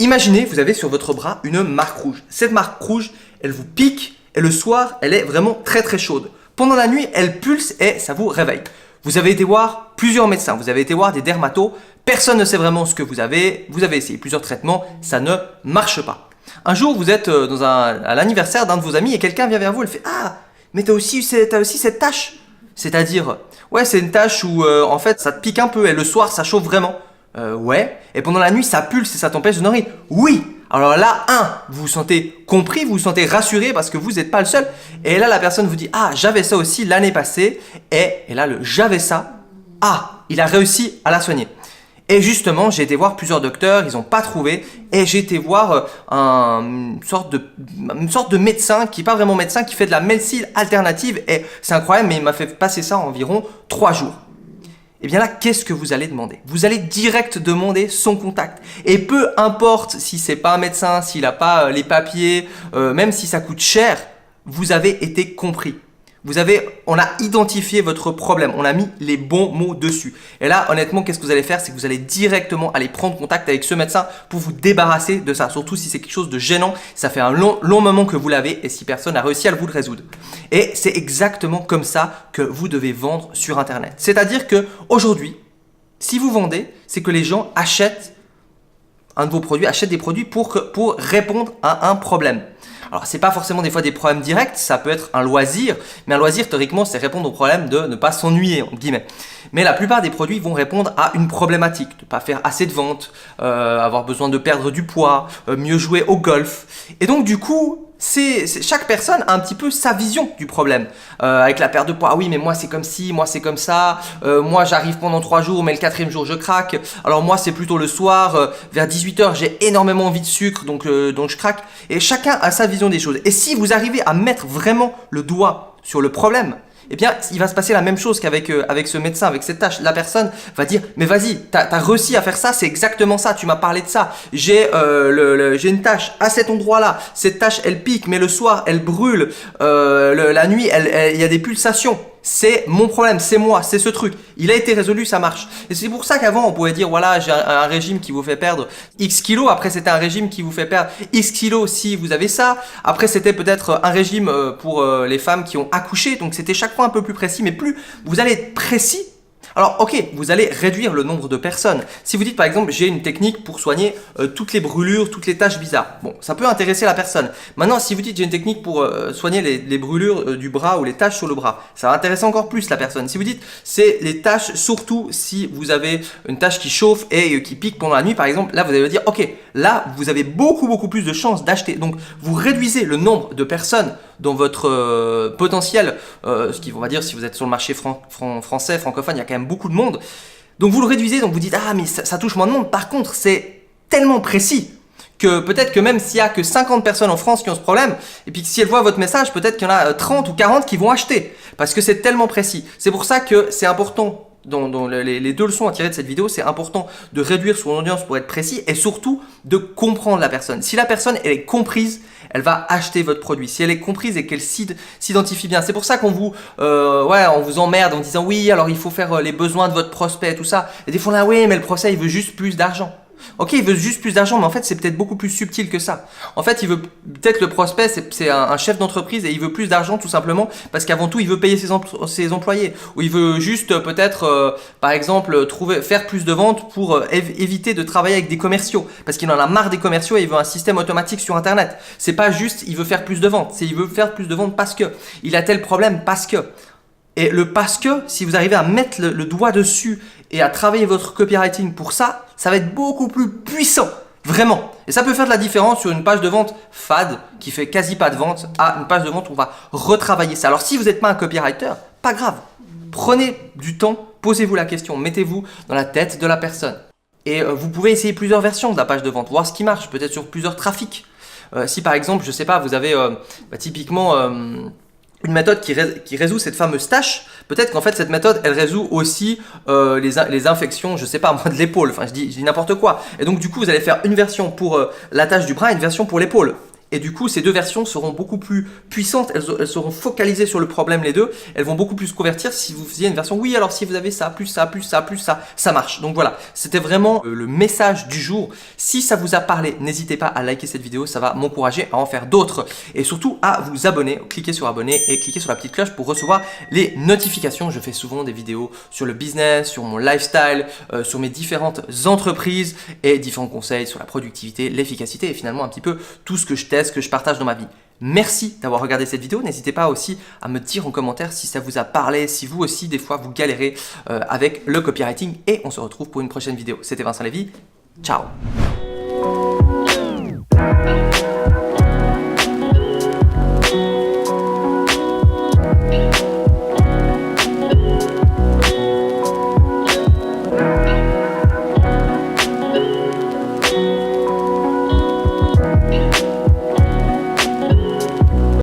Imaginez, vous avez sur votre bras une marque rouge. Cette marque rouge, elle vous pique et le soir, elle est vraiment très très chaude. Pendant la nuit, elle pulse et ça vous réveille. Vous avez été voir plusieurs médecins, vous avez été voir des dermatos, personne ne sait vraiment ce que vous avez essayé plusieurs traitements, ça ne marche pas. Un jour, vous êtes à l'anniversaire d'un de vos amis et quelqu'un vient vers vous, elle fait « Ah, mais t'as aussi cette tache !» C'est-à-dire, ouais, c'est une tache où en fait ça te pique un peu et le soir ça chauffe vraiment. Ouais, et pendant la nuit ça pulse et ça t'empêche de dormir. Oui! Alors là, vous vous sentez compris, vous vous sentez rassuré parce que vous n'êtes pas le seul. Et là, la personne vous dit « Ah, j'avais ça aussi l'année passée. » Et là, le « j'avais ça », il a réussi à la soigner. Et justement, j'ai été voir plusieurs docteurs, ils n'ont pas trouvé. Et j'ai été voir une sorte de médecin, qui n'est pas vraiment médecin, qui fait de la médecine alternative. Et c'est incroyable, mais il m'a fait passer ça en environ 3 jours. Et bien là, qu'est-ce que vous allez demander? Vous allez direct demander son contact. Et peu importe si c'est pas un médecin, s'il n'a pas les papiers, même si ça coûte cher, vous avez été compris. On a identifié votre problème, on a mis les bons mots dessus. Et là, honnêtement, qu'est-ce que vous allez faire? C'est que vous allez directement aller prendre contact avec ce médecin pour vous débarrasser de ça. Surtout si c'est quelque chose de gênant, ça fait un long moment que vous l'avez et si personne n'a réussi à vous le résoudre. Et c'est exactement comme ça que vous devez vendre sur Internet. C'est-à-dire que aujourd'hui, si vous vendez, c'est que les gens achètent un de vos produits, achètent des produits pour répondre à un problème. Alors, c'est pas forcément des fois des problèmes directs, ça peut être un loisir, mais un loisir, théoriquement, c'est répondre au problème de ne pas s'ennuyer, entre guillemets. Mais la plupart des produits vont répondre à une problématique, de ne pas faire assez de ventes, avoir besoin de perdre du poids, mieux jouer au golf. Et donc, du coup, chaque personne a un petit peu sa vision du problème. Avec la perte de poids, ah oui, mais moi c'est comme ci, moi c'est comme ça, moi j'arrive pendant 3 jours, mais le 4e jour je craque. Alors moi c'est plutôt le soir, vers 18 h, j'ai énormément envie de sucre, donc je craque. Et chacun a sa vision des choses. Et si vous arrivez à mettre vraiment le doigt sur le problème, eh bien, il va se passer la même chose qu'avec ce médecin, avec cette tâche. La personne va dire, mais vas-y, t'as réussi à faire ça, c'est exactement ça, tu m'as parlé de ça. J'ai une tâche à cet endroit-là, cette tâche, elle pique, mais le soir, elle brûle, la nuit, il y a des pulsations. C'est mon problème, c'est moi, c'est ce truc. Il a été résolu, ça marche. Et c'est pour ça qu'avant, on pouvait dire, voilà, j'ai un régime qui vous fait perdre X kilos. Après, c'était un régime qui vous fait perdre X kilos si vous avez ça. Après, c'était peut-être un régime pour les femmes qui ont accouché. Donc, c'était chaque fois un peu plus précis. Mais plus vous allez être précis, alors ok, vous allez réduire le nombre de personnes. Si vous dites par exemple, j'ai une technique pour soigner toutes les brûlures, toutes les taches bizarres. Bon, ça peut intéresser la personne. Maintenant, si vous dites, j'ai une technique pour soigner les brûlures du bras ou les taches sur le bras, ça va intéresser encore plus la personne. Si vous dites, c'est les taches, surtout si vous avez une tache qui chauffe et qui pique pendant la nuit par exemple, là vous allez dire, ok, là vous avez beaucoup plus de chances d'acheter. Donc, vous réduisez le nombre de personnes dans votre potentiel, ce qui, on va dire, si vous êtes sur le marché français, francophone, il y a quand même beaucoup de monde. Donc vous le réduisez, donc vous dites, ah mais ça touche moins de monde. Par contre, c'est tellement précis que peut-être que même s'il n'y a que 50 personnes en France qui ont ce problème, et puis que si elles voient votre message, peut-être qu'il y en a 30 ou 40 qui vont acheter, parce que c'est tellement précis. C'est pour ça que c'est important, dans les 2 leçons à tirer de cette vidéo, c'est important de réduire son audience pour être précis et surtout de comprendre la personne. Si la personne elle est comprise, elle va acheter votre produit. Si elle est comprise et qu'elle s'identifie bien. C'est pour ça qu'on vous emmerde en disant oui, alors il faut faire les besoins de votre prospect et tout ça. Et des fois là, oui, mais le prospect il veut juste plus d'argent. Ok, il veut juste plus d'argent, mais en fait, c'est peut-être beaucoup plus subtil que ça. En fait, peut-être le prospect, c'est un chef d'entreprise et il veut plus d'argent tout simplement parce qu'avant tout, il veut payer ses employés. Ou il veut juste peut-être, par exemple, faire plus de ventes pour éviter de travailler avec des commerciaux. Parce qu'il en a marre des commerciaux et il veut un système automatique sur Internet. C'est pas juste, il veut faire plus de ventes. C'est il veut faire plus de ventes parce que il a tel problème, parce que. Et le parce que, si vous arrivez à mettre le doigt dessus et à travailler votre copywriting pour ça, ça va être beaucoup plus puissant, vraiment. Et ça peut faire de la différence sur une page de vente fade qui fait quasi pas de vente à une page de vente où on va retravailler ça. Alors si vous n'êtes pas un copywriter, pas grave. Prenez du temps, posez-vous la question, mettez-vous dans la tête de la personne. Et vous pouvez essayer plusieurs versions de la page de vente, voir ce qui marche, peut-être sur plusieurs trafics. Si par exemple, je sais pas, vous avez typiquement une méthode qui résout cette fameuse tâche, peut-être qu'en fait cette méthode elle résout aussi les infections, je sais pas moi, de l'épaule, enfin je dis n'importe quoi. Et donc du coup vous allez faire une version pour la tâche du bras et une version pour l'épaule. Et du coup, ces deux versions seront beaucoup plus puissantes, elles seront focalisées sur le problème les deux, elles vont beaucoup plus se convertir si vous faisiez une version oui, alors si vous avez ça, plus ça, plus ça, plus ça, ça marche. Donc voilà, c'était vraiment le message du jour. Si ça vous a parlé, n'hésitez pas à liker cette vidéo, ça va m'encourager à en faire d'autres. Et surtout à vous abonner, cliquez sur abonner et cliquez sur la petite cloche pour recevoir les notifications. Je fais souvent des vidéos sur le business, sur mon lifestyle, sur mes différentes entreprises et différents conseils sur la productivité, l'efficacité et finalement un petit peu tout ce que je teste, que je partage dans ma vie. Merci d'avoir regardé cette vidéo. N'hésitez pas aussi à me dire en commentaire si ça vous a parlé, si vous aussi des fois vous galérez avec le copywriting et on se retrouve pour une prochaine vidéo. C'était Vincent Lévy. Ciao.